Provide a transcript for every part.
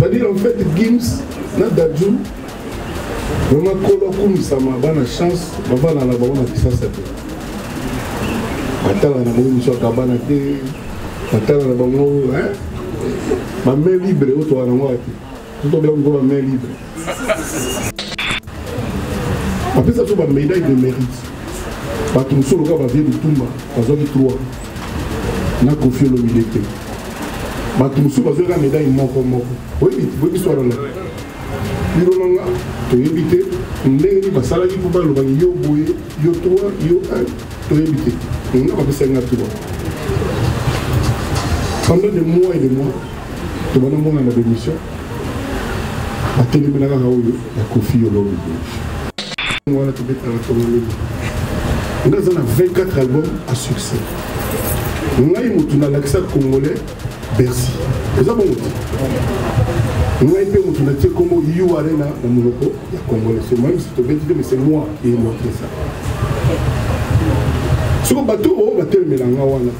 C'est-à-dire en fait, Gims, Nadadjou, vraiment, Kolo ça m'a donné la chance, maman dans la bonne puissance. Attends, la bonne mission Kabana, attends, la bonne, hein? Ma main libre, auto à la moitié. Tout le monde ma main libre. Après ça, c'est une médaille de mérite. Parce que nous sommes le gars de Toumba, parce que 3. Nous avons confié l'humilité. Parce que nous sommes la médaille moko. Oui, oui, oui, là. Nous avons évité. Nous avons salarié pour parler de yo boye, yo 3, yo 1. Nous avons évité. Nous avons fait 5 à 3. Pendant des mois et des mois, nous avons fait une démission. Nous avons fait nous avons 24 albums à succès. Nous avons l'accent congolais Bercy. Nous avons fait comme You Arena dans mon loco, congolais. C'est moi, mais c'est moi qui ai montré ça. Ce qu'on bateau, on va terminer en Gawana.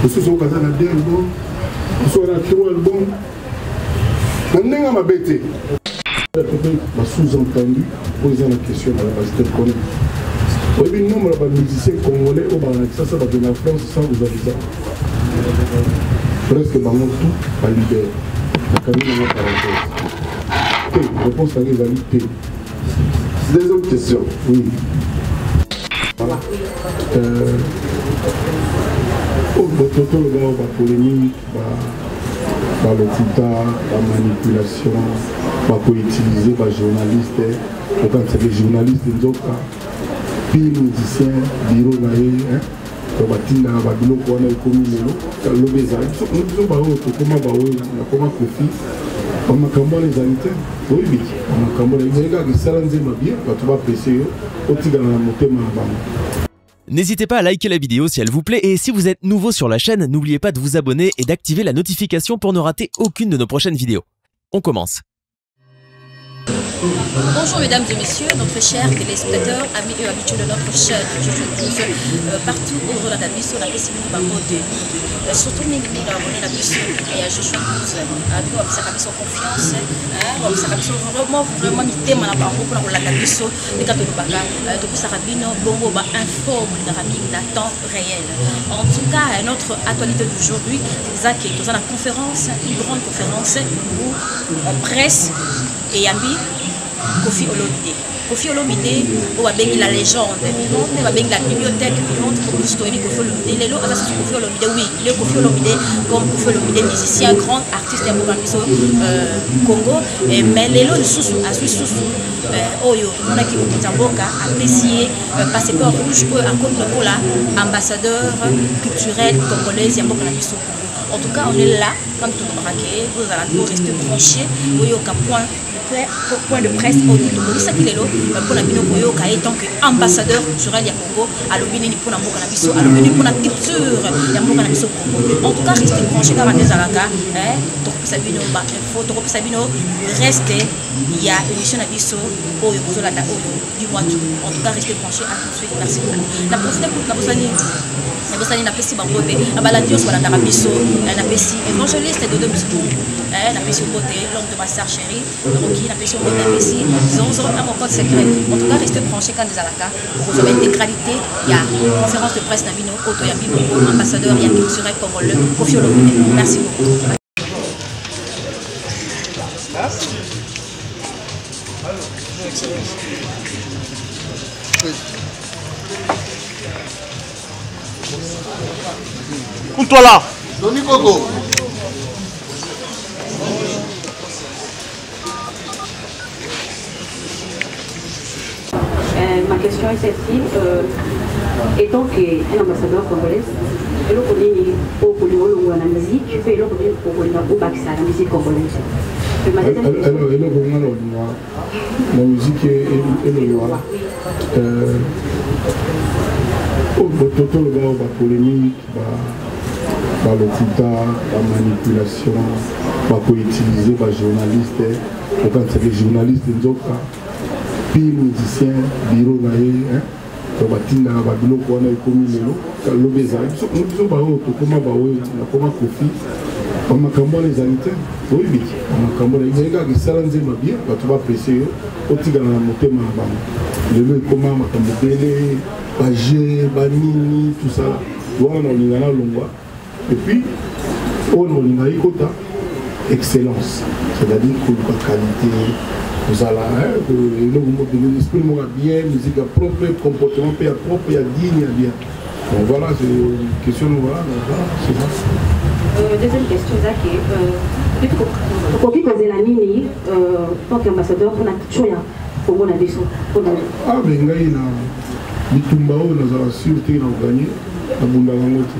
Nous sommes au Kazan à 2 albums, nous sommes à 3 albums. Nous avons bêté. Ma sous-entendu, poser la question à la base de connaître. Oui, mais nous, les musiciens congolais, ça va de la France sans vous aviser. Presque tout à libérer. La caméra n'a pas parenthèse. Réponse à l'égalité. Deuxième question. Oui. Voilà. La polémique, la manipulation, pour utiliser les journalistes, quand c'est les journalistes, ils ont puis les musiciens, bureau, N'hésitez pas à liker la vidéo si elle vous plaît et si vous êtes nouveau sur la chaîne, n'oubliez pas de vous abonner et d'activer la notification pour ne rater aucune de nos prochaines vidéos. On commence. Bonjour mesdames et messieurs, notre chers téléspectateurs, amis et habitués de notre chaîne. Je vous tous partout au Rwanda d'Abisso, la PCB du Bango de surtout nous abonnés d'Abisso et à Joshua News. Nous avons confiance, nous avons vraiment mis thème à la Bango pour la Abisso, les cas de Lubaka, de Kusarabino, Bongo, info, la temps réel. En tout cas, notre actualité d'aujourd'hui, c'est que nous avons la conférence, une grande conférence où presse et Yambi. Kofi Olomide. Kofi Olomide, où a béni la légende vivante, où a béni la bibliothèque vivante pour l'histoire de Kofi Olomide. Les lots, Kofi Olomide, oui, le Kofi Olomide, comme Kofi Olomide, musicien, grand artiste au Congo. Mais les lots de Soussou, à Soussou, Oyo, on a qui a apprécié, passeport rouge, à Côte-Nopola, ambassadeur culturel congolais, Yambo Kanabiso. En tout cas, on est là, comme tout le braquet, vous allez rester branchés, vous avez aucun point de presse au niveau de ça qu'il est là pour la bino koyo kaé tant que ambassadeur culturel ya Congo à l'obéni pour la mboka na biso à l'obéni pour la culture ya mboka na biso Congo. En tout cas, restez branchés car on est à la gare donc sabino ba info donc sabino restez, il y a émission na biso oyo bozola da oyo du mois d'août. En tout cas, restez branchés, à tout de suite, merci beaucoup. La prochaine écoute na bosani na pesi bangote abalandios wala na biso na pesi évangéliste de musique na pesi côté l'homme de ma sœur chérie Rocky na pesi côté na pesi zonzo à mon code secret. En tout cas, restez branchés quand des alaka pour vous avez l'intégralité. Il y a conférence de presse na bino auto ya bino ambassadeur ya culturel congolais Kofi Olomide. Merci beaucoup. Toi là. Doni Coco. Ma question est celle-ci. Étant qu'un ambassadeur congolais, et l'on connaît au la musique, tu fais l'on connaît au Baksa, la musique congolaise. La musique est le noir. Tout le gars, la polémique, le tita, la manipulation, pour utiliser les journalistes, quand c'est les journalistes, ils ont puis les musiciens, bureau, batinda babilo ko na ikomi lelo ka lobeza nous sommes ba o to koma ba o na koma Kofi bamakambo wana ezali te oyebi bamakambo wana ezali kaka esala nzemba bien bato baprécie yo otikala na motema na bango lelo ekoma makambo ebele baje banini tout ça wana na olinga na longwa et puis oyo na olinga ekota excellence c'est-à-dire koluka qualité kozala l'esprit moko ya bien musique ya propre comportement mpe ya propre ya digne ya bien bon voilà c'est une question voilà c'est ça. Deuxième question, Zaki. Pour qui poser la ligne, tant qu'ambassadeur, on a toujours pour mon avis. Ah, mais il y a Bitumba, on a sûreté dans le gagné, à Bundalangote.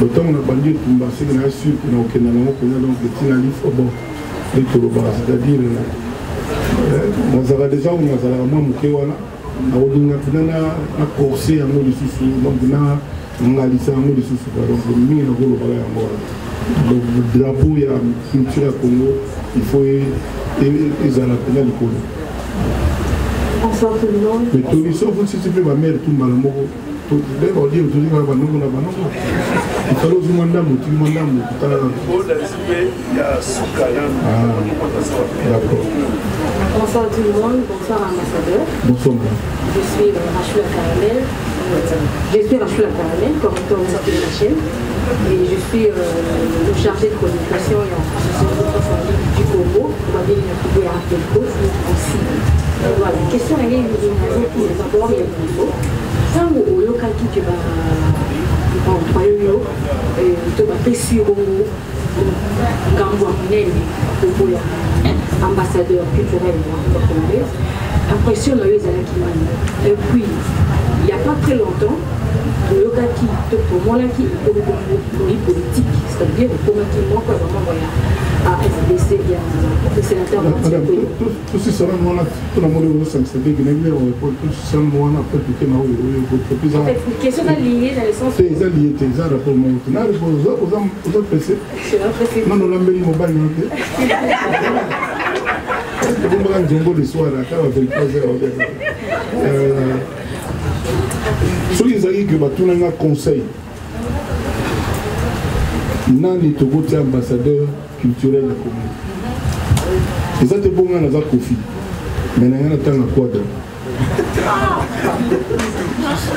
Le temps on a banni Tumba, c'est qu'on a sûr qu'on a aucun allant, qu'on a donc le Tinalif au bord. Et tout le bas, c'est-à-dire, on a déjà, on a la main Mukewana, on a corsé un mot de sous, on a lissé un mot de sous, donc le mien, on a le drapeau et la culture à Congo, il faut les Alapena du Congo. Mais tout le monde, si tu veux ma mère, tout le monde, d'abord dire tout le monde, il faut que je m'en tout le monde. D'accord. Bonsoir tout le monde, bonsoir ambassadeur. Bonsoir. Je suis Rachel Caramel. Je suis Rachel Caramel, correcteur de la chaîne. Et je suis le chargé de communication et association du Congo. On va dire qu'il y a un peu aussi. Voilà, question est d'abord il y a une info. Ça, au local qui tu vas en Payo, tu vas faire sur ambassadeur culturel impression de et puis il n'y a pas très longtemps le local qui pour moi là qui est politique, c'est-à-dire pour moi qui manque vraiment à FDC, il y a le sénateur tout ce sera moi là tout le monde ça c'est que les tout ce sera moi là peut que moi en fait une question alliée dans le sens c'est allié c'est ça pour moi là aux PC non non la mbeli mobile non on va dire le soir à 23h soki ezali ke batunanga conseil nani tokoti ambassadeur culturel ya Congo eza te bonga naza kofi me nanga natanga quadre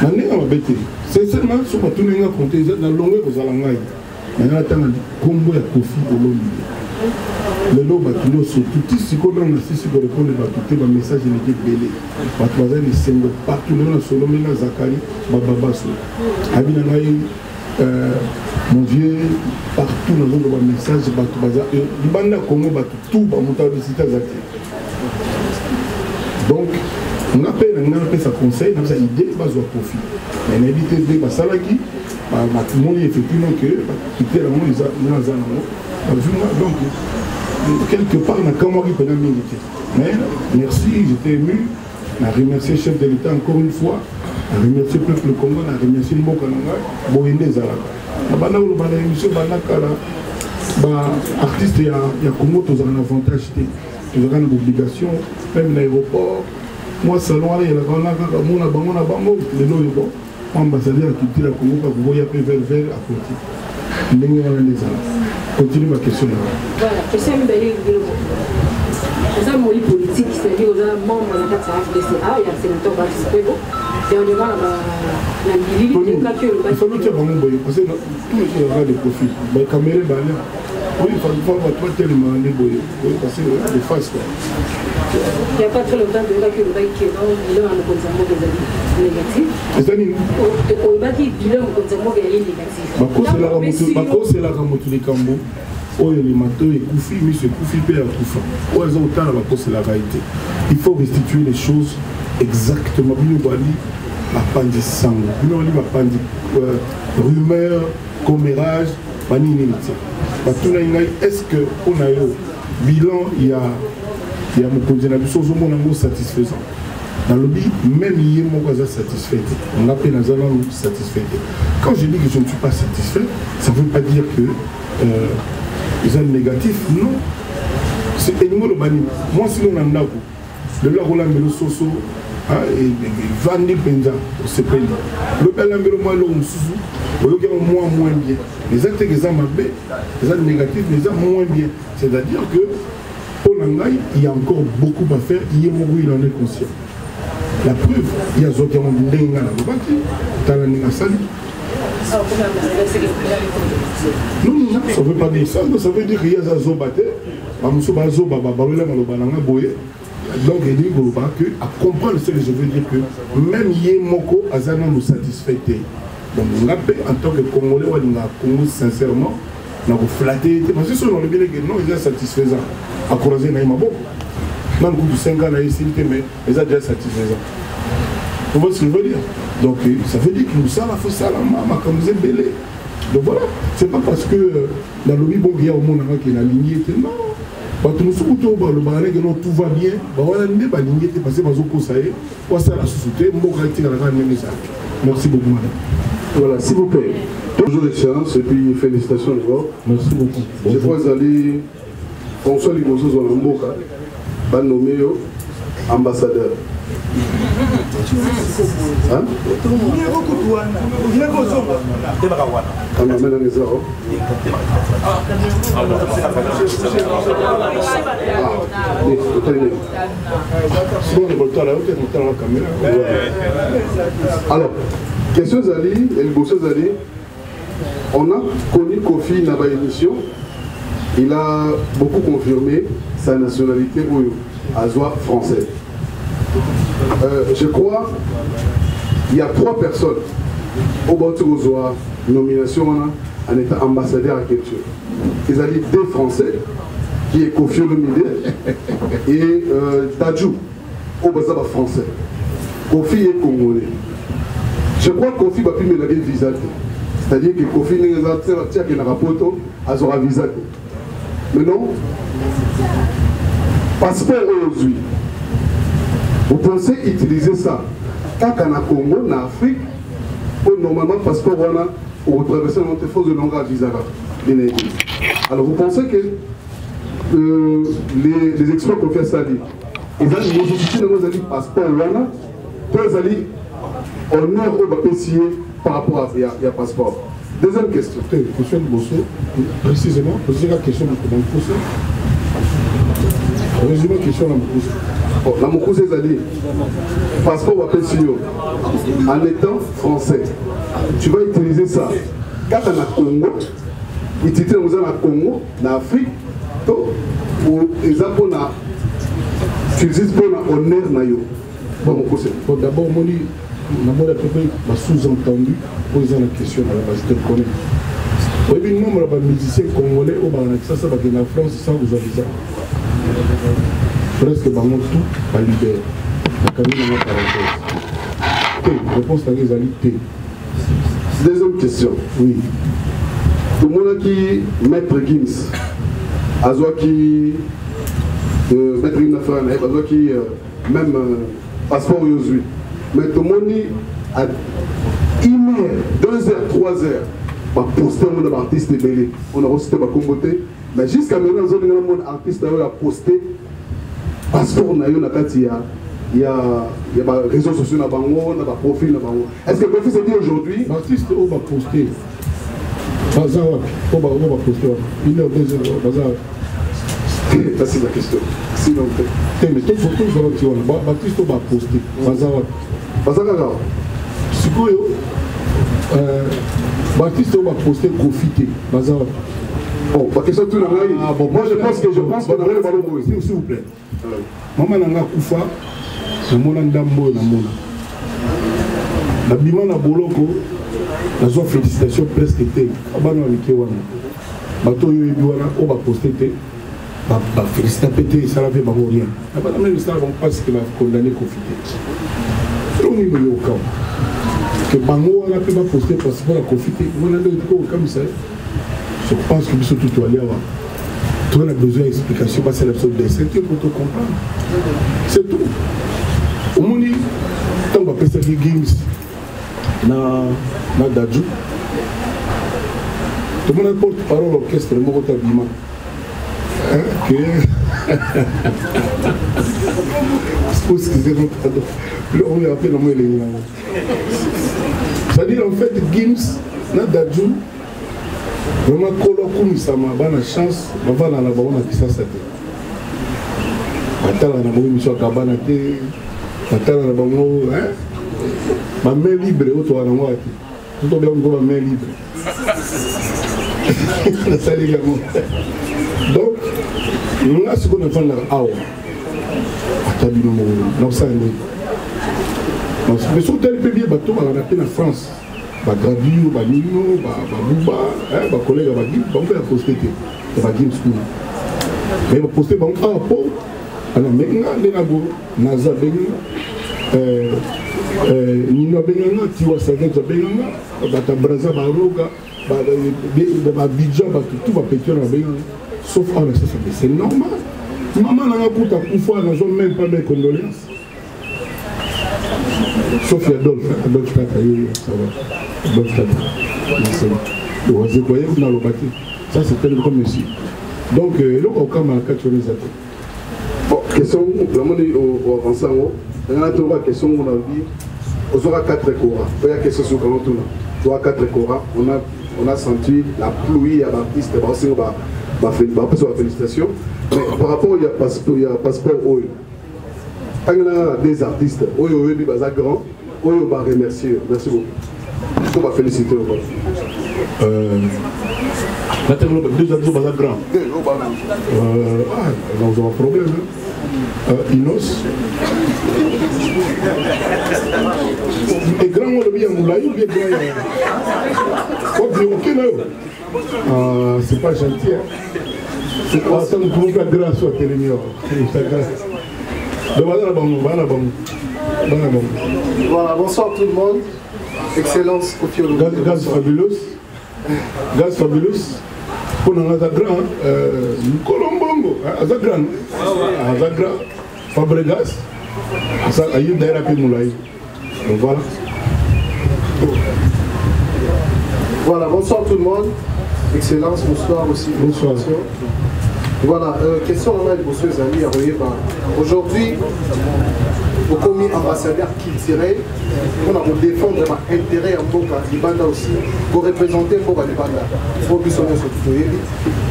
na ndenge mabe te sincèrement so batunanga compte eza na longo ekozala ngai nanga natanga kombo ya kofi olombi lelo bato nyonso tuti sikoyo nano nasisi korépondre bato te bamessage eleki ebele bato baza lisengo partout lelo na solomi na zakari bababaso abi na ngai mon vieux partout nazonga bamessage bato baza libanda kongo bato tout bamoto abisita aza te donc nga mpe na nga napesa conseil napesa idée bazwa profit mais nayebi te nde basalaki batomoni effectivement ke bakritère yango naza nango donc quelque part na kamwaki pendant minute mais merci j'étais ému na remercier chef de l'État encore une fois na remercier peuple Congo na remercier mboka na ngai boyende ezalaka na banda koloba na émission bandakala artiste ya Congo tozala na avantage te tozalaka na obligation même na aéroport moi salon wana elaka wana kaka mona bango na bango lelo oyo bon ambassadeur ya culture ya Congo kakoboya mpe vers à côté ndenge wana nde ezalaka. Continue ma question là. Voilà, question est c'est un politique, c'est-à-dire aux membres de la FDCA, il y a le sénateur participé, et on demande la Billy, il faut le dire à mon boy, parce que tout le monde a des profils. Les caméras, oui, il faut pas tellement les boys, parce que les faces. Il n'y a pas très longtemps de que le bail qui est dans le bilan de consommation des avis négatifs. C'est-à-dire au bail qui bilan de consommation des avis négatifs. C'est la ramoto de Cambo. Oh, les matins et Koufi, mais c'est Koufi père Koufa. Oh, ils ont autant la cause, c'est la réalité. Il faut restituer les choses exactement. Rumeur, commérage, est-ce qu'on a eu bilan, il y a mon condamnation satisfaisant. Dans le but, même il y a mon satisfait. On appelle un zalon satisfait. Quand je dis que je ne suis pas satisfait, ça ne veut pas dire que ils sont négatifs. Non. C'est animal le bani. Moi, si l'on a un le là où on a mis le soso, vandi penza osepeli lobelambelo mwa eloko mosusu oyokela moins bien les actes eza mabe eza négatif mais eza moins bien, c'est-à-dire que pour l'angai il y a encore beaucoup à faire, il en est conscient. La preuve, il y a zoki ya ndenga na lobaki tala ninga sali. Non, ça veut pas dire ça, ça veut dire qu'il y a zobate bamuso bazoba babalela malobananga boye. Donc il dit que à comprendre ce que je veux dire que même yé moko azana nous satisfait. Donc en tant que Congolais ou Congo sincèrement na ko flatter parce que selon le bien que non il est satisfaisant à croiser na imabo. Dans le bout de 5 ans na ici mais ils sont déjà satisfaisant. Vous voyez ce que je veux dire? Donc ça veut dire que nous ça la faut ça la maman comme vous êtes belé. Donc voilà, c'est pas parce que dans le bon il y a au monde qui est aligné non. Tout va bien, merci beaucoup madame. Voilà, s'il vous plaît, toujours d'excellence et puis félicitations d'abord. Merci beaucoup. Je crois aller François Ligoso Zolamboka, va nommer ambassadeur. Hein? Alors, question Zali, on a connu Kofi dans l'émission, il a beaucoup confirmé sa nationalité Azoa français. Je crois il y a 3 personnes au Bantouzoa nomination en étant ambassadeur à culture. Ils ont dit 2 Français qui est Kofi Olomide et Tadjou au Bazaba français. Kofi est congolais. Je crois que Kofi va plus me donner visa. C'est-à-dire que Kofi n'est pas un rapport à son visa. Mais non, passeport aujourd'hui. Vous pensez utiliser ça quand on a Congo, en Afrique, où normalement le passeport ou traverser notre force de longueur visa. Alors vous pensez que les experts qu'on fait ça, ils ont dit passeport ils ont dit honneur au PCA par rapport à passeport. Deuxième question. Question de Bosso, précisément, poser la question de Bosso. Résumé question de Bosso. La Moukouze Zali, passeport ou PCO, en étant français, tu vas utiliser ça. Quand tu es au Congo, utiliser au Congo, en Afrique, ou tu utilises pour l'honneur. Bon, d'abord, on a sous-entendu poser la question à la base, je te connais. Oui, mais moi, les musiciens congolais, ça va être en France sans vous aviser. Presque tout à libérer. La camine en parenthèse. Réponse à les alités. Deuxième question. Oui. Tout le monde qui Maître Gims, Azoa qui Maître Gims Azoa qui même passeport aujourd'hui. Mais tout le monde à 1 heure, 2 heures, 3 heures, on a posté un artiste belé. On a reçu ma communauté. Mais jusqu'à maintenant, on a un artiste qui a posté passeport. Il y a des réseaux sociaux, il y a des profils. Est-ce que le profil s'est dit aujourd'hui? L'artiste va poster. Bazar, on va poster. 1 heure, 2 heures, bazar. Ça c'est la question. Sinon, mais tout photo, Baptiste va poster. Bazar. Bazar alors. Baptiste va poster profiter. Bazar. Bon, la question tout le monde. Moi je pense qu'on a le ballon ici, s'il vous plaît. Maman n'a Koufa, c'est mon andambo na mona. La bima na boloko, la zone félicitation presque été. Abano avec wana. Bato yo ebiwana, on va poster té. Ba féliciter pété, ça l'avait pas rien. Abana même ça va pas ce qu'il va condamner confiter. C'est au niveau au camp. Que bango wana peut pas poster parce que la confiter. On a le comme ça. Je pense que nous tout aller avoir. Tout on a besoin d'explications, c'est l'absolu des ceintures pour te comprendre. C'est tout. Au monde, tant qu'on appelle ça des games, na Dadjou. Tout le monde porte parole l'orchestre, le mot d'habillement. Excusez-moi, pardon. on est appelé moi les c'est-à-dire en fait Gims na Dadju vraiment kolo kumisama bana chance bavana na babona kisasa te batala na bango mission kabana te batala na bango hein ma main libre auto wana ngwa te to bien ngo ma main libre la salle également donc nous là ce qu'on a fait là awa atabino mo na ça ni mais surtout tel peu bien bateau ba na France ba Gradio ba Nino ba Buba ba collègue ba Gim ba on peut poster te ba Gim school mais ba poster ba on po ana menga ndena go naza benga Nino benga tiwa saveta benga ba Braza ba Roga ba Bidja ba tout ba péter na benga sauf en c'est normal maman n'a pas ta coufa n'a même pas mes condoléances sauf Adolphe ça va Adolphe ça c'est tel comme ici donc là au cas mal bon question vraiment au avançant on a trouvé question on a dit on aura 4 Cora il y a question sur comment tout là tu as 4 Cora on a senti la pluie à Baptiste félicitations mais par rapport il y a passeport Oyo il y a des artistes Oyo est grand Oyo va remercier merci beaucoup on va féliciter la technologie deux artistes grand nous avons un problème Inos et grand on le bien moulaï bien grand c'est pas gentil c'est quoi ça nous pouvons faire grâce à Télémio voilà bonsoir tout le monde excellence Kofi Olomide Gaz Fabulous pour nous grand Colombongo Azagran Azagra Fabregas ça a eu d'ailleurs appelé Moulay donc voilà bonsoir tout le monde excellence bonsoir aussi bonsoir. Voilà, question on a de monsieur Zali aujourd'hui au commis ambassadeur culturel on a défendre l'intérêt en Boka Libanda aussi pour représenter Boka Libanda pour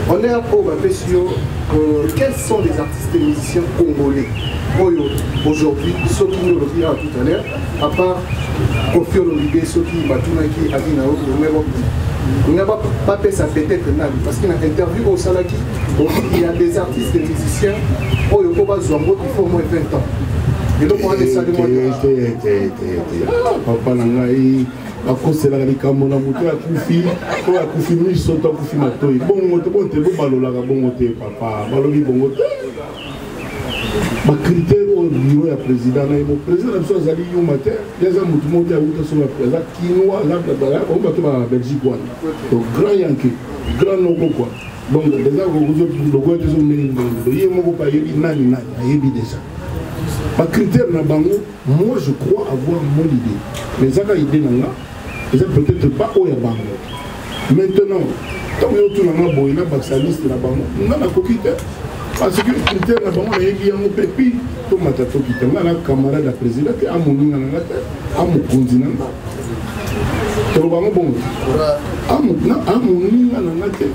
on est à Boka quels sont les artistes et musiciens congolais aujourd'hui ceux qui nous le diront tout à l'heure à part Kofi Olomide ceux qui Batunaki Adinao on n'a pas fait ça peut-être parce qu'il y a une interview au Salaki il y a des artistes et musiciens qui font au moins 20 ans et donc on a des salles de papa nangai akosela likambo na moto ya kufi ko ya kufi misoto kufi matoi bongo te bonte bo balolaka bongo te papa balobi bongo te ba critère au bureau ya président na mo président na so zali yo matin yaza mutu moto ya uta so na président kinwa la bla on va to ba Belgique one donc grand yanké grand noko quoi donc déjà vous logo te so mengo yé moko pa yebi nani yebi déjà ba critère na bango moi je crois avoir mon idée mais ça ka idée nanga c'est peut-être pas au ya bango maintenant tant que tout na boy na baxaliste na bango na kokite parce que critère na bango na yebi yango pepi to matato kitanga na camarade la président que amoninga na ngata amukunzi na to bango bon amoninga na ngata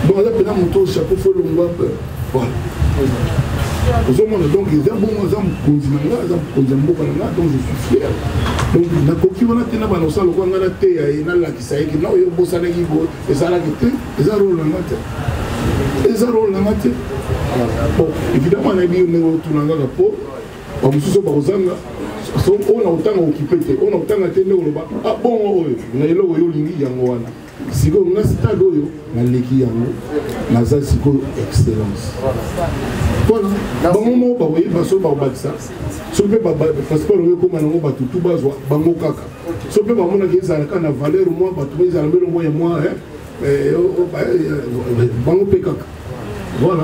donc là pena moto chapeau faut le ngwa voilà donc ils ont bon amukunzi na ngata amukunzi mboka na ngata donc je suis fier donc na koki wana tena bana osala ko ngana te ya ina la kisaiki na yo bosana ki go ezala ki te ezaro na ngata ezaro na ngata bon évidemment na biyo ngo tunanga po ba mususu ba kozanga so on a autant occupé te on a autant atteindre oloba ah bon oyo na eloko yo lingi yango wana siko na stade oyo na leki yango na za siko excellence voilà bon mo ba oui ba so ba bakisa so pe ba passeport oyo ko manango ba tutu bazwa bango kaka so pe ba mona ke za kana valeur moi ba tu za mbelo moi moi bango pe kaka voilà.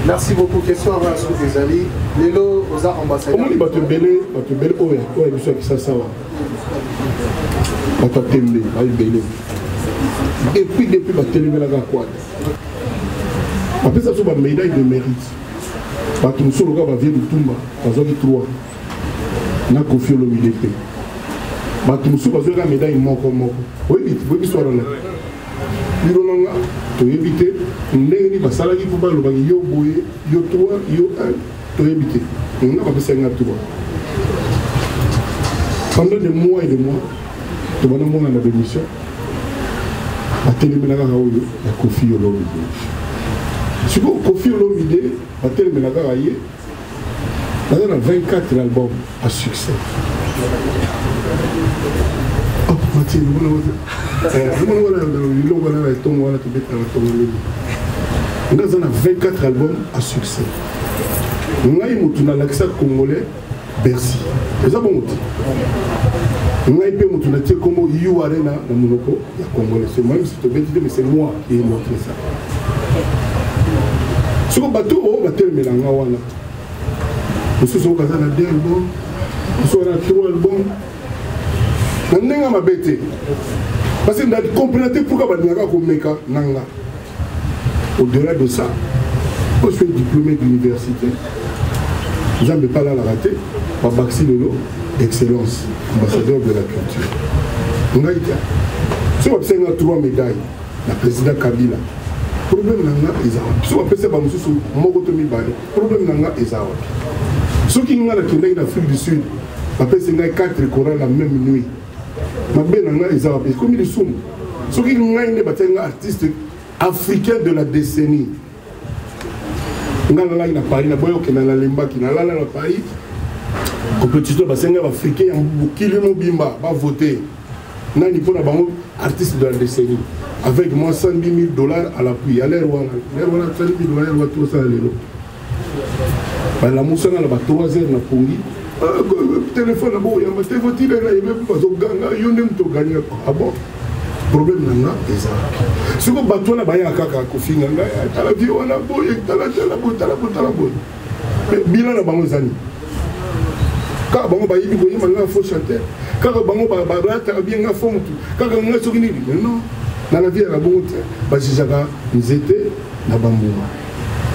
Merci beaucoup. Question à Rassou Desali. Lélo aux ambassadeurs. Comment il va te bêler oh, il qui ça va. Va te tember, va te bêler. Et puis, depuis, va te lever la quoi. Après ça, c'est une médaille de mérite. Va te mousser le gars, va venir de Tumba, va venir 3. na Kofi Olomide pe bato mosusu bazwaka médaille moko oyebi histoire wana bino nanga toyebi te ndenge nini basalaki mpo balobaki yo boye yo 3 yo 1 toyebi te nga bapesaki nga 3 pendant des mois et des mois tobana mona na bémission batelemelaka kaka oyo ya Kofi Olomide sikoyo Kofi Olomide batelemelaka kaka ye baza na 24 albums à succès. Oh, Mathieu, nous avons 24 albums à succès. Nous avons l'accent congolais Bercy. C'est ça bon. Nous avons l'accent comme You Arena dans Monoko, il y a Congolais. C'est moi, mais c'est moi qui ai montré ça. Sur le bateau, on va terminer là. Nous sommes à 2 albums, nous sommes à 3 albums. Nous sommes à bête. Parce que nous avons compris pourquoi nous avons fait Nanga. Au-delà de ça, moi je suis diplômé de l'université. Nous n'avons pas là la rater. Babaxi Lolo, excellence, ambassadeur de la culture. Nous avons été. Si on a 3 médailles, la présidente Kabila. Le problème est si on a fait ça, le problème est ceux qui sont en Afrique du Sud, après c'est 4 chorales la même nuit. Comme ils sont. Ceux qui sont des artistes africains de la décennie. Ils sont à Paris, ils sont à Lemba, ils sont à Paris. Compétition africain, qui va voter. Ils sont artistes de la décennie. Avec moi 110 000 $ à l'appui. À l'air, 110 000 $, tout ça. La moussa na 3 heures na pongi téléphoneabo ya te voter na yebe bazo ganga yonde mto gagner ah bon problème nanga eza siko bato na baya kaka kofinga ngaya tala vie wana boye tala boye bila na bango zani ka bango ba yibi boye manga faux chanteur kaka bango ba ta bien nga fond tout kaka nga soki ni non na la vie ya bongo te ba jijaka nzete na bambuma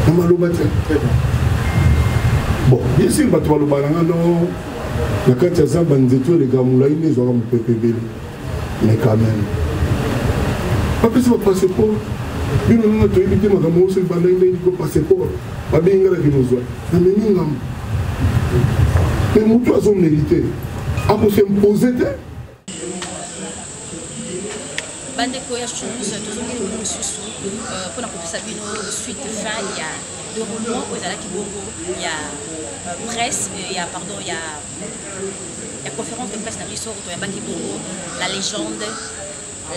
na maloba te. Bon, bien sûr, tu vas le balancer, non. La carte de Zamba, nous étions les Gamoulaïs, ils auront un PPB. Mais quand même. Après, c'est pas passeport. Nous avons évité ma gamme, c'est pas un passeport. Pas bien, il y a qui nous a. Mais nous, mais nous, nous avons mérité. Après, c'est imposé. Bandeko ya chose tozongeli mosusu mpona kopesa bino suite fin ya déroulement oyo ezalaki bongo ya presse ya pardon ya conférence de presse na biso toyambaki bongo la légende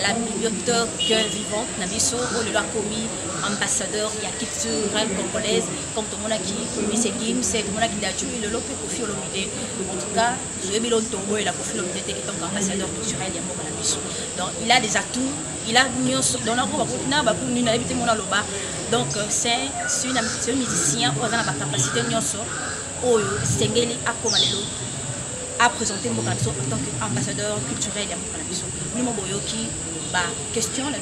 la bibliothèque vivante na biso oyo lelo akomi ambassadeur ya culturelle congolaise comme tomonaki Miss Gims tomonaki Dajui lelo mpe Kofi Olomide en tout cas toyebi lelo ntongo la Kofi Olomide te tant qu'ambassadeur culturel ya mboka na biso. Donc il a des atouts, il a dans la donc c'est un musicien qui a la capacité à présenter mon en tant qu'ambassadeur culturel de la question la